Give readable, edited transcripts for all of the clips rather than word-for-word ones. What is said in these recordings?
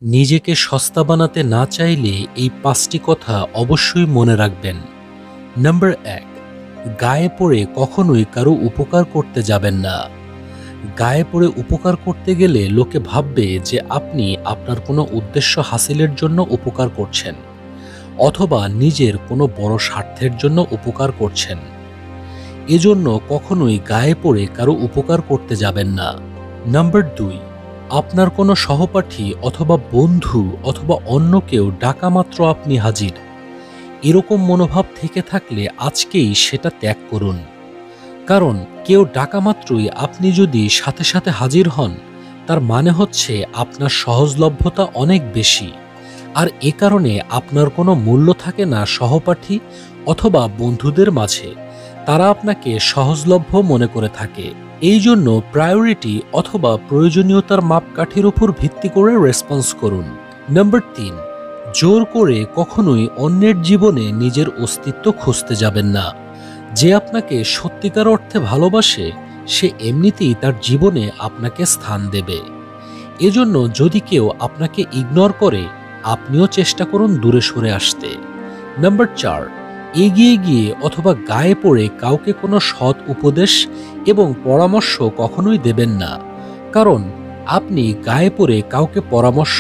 নিজেকে সস্তা বানাতে না চাইলে এই ৫টি কথা অবশ্যই মনে রাখবেন। নাম্বার ১, গায়ে পড়ে কখনোই কারো উপকার করতে যাবেন না। গায়ে পড়ে উপকার করতে গেলে লোকে ভাববে যে আপনি আপনার কোনো উদ্দেশ্য হাসিলের জন্য উপকার করছেন, অথবা নিজের কোনো বড় স্বার্থের জন্য উপকার করছেন। এজন্য কখনোই গায়ে পড়ে কারো উপকার করতে যাবেন না। নাম্বার ২, আপনার কোনো সহপাঠী অথবা বন্ধু অথবা অন্য কেউ ডাকা মাত্র আপনি হাজির, এরকম মনোভাব থেকে থাকলে আজকেই সেটা ত্যাগ করুন। কারণ কেউ ডাকা মাত্রই আপনি যদি সাথে সাথে হাজির হন, তার মানে হচ্ছে আপনার সহজলভ্যতা অনেক বেশি, আর এ কারণে আপনার কোনো মূল্য থাকে না সহপাঠী অথবা বন্ধুদের মাঝে। তারা আপনাকে সহজলভ্য মনে করে থাকে। এই জন্য প্রায়োরিটি অথবা প্রয়োজনীয়তার মাপকাঠির উপর ভিত্তি করে রেসপন্স করুন। নাম্বার ৩, জোর করে কখনোই অন্যের জীবনে নিজের অস্তিত্ব খুঁজতে যাবেন না। যে আপনাকে সত্যিকার অর্থে ভালোবাসে, সে এমনিতেই তার জীবনে আপনাকে স্থান দেবে। এজন্য যদি কেউ আপনাকে ইগনোর করে, আপনিও চেষ্টা করুন দূরে সরে আসতে। নাম্বার ৪, এগিয়ে গিয়ে অথবা গায়ে পড়ে কাউকে কোনো সৎ উপদেশ এবং পরামর্শ কখনোই দেবেন না। কারণ আপনি গায়ে পড়ে কাউকে পরামর্শ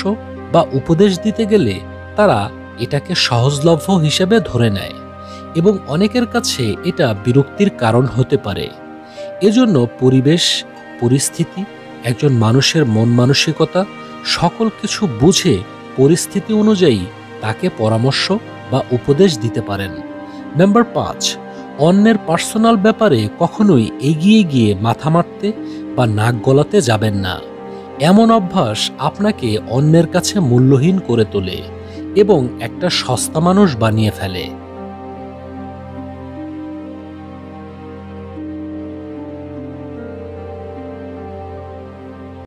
বা উপদেশ দিতে গেলে তারা এটাকে সহজলভ্য হিসেবে ধরে নেয় এবং অনেকের কাছে এটা বিরক্তির কারণ হতে পারে। এজন্য পরিবেশ, পরিস্থিতি, একজন মানুষের মন মানসিকতা সকল কিছু বুঝে পরিস্থিতি অনুযায়ী তাকে পরামর্শ বা উপদেশ দিতে পারেন। নাম্বার ৫, অন্যের পার্সোনাল ব্যাপারে কখনোই এগিয়ে গিয়ে মাথা মারতে বা নাক গলাতে যাবেন না। এমন অভ্যাস আপনাকে অন্যের কাছে মূল্যহীন করে তোলে এবং একটা সস্তা মানুষ বানিয়ে ফেলে।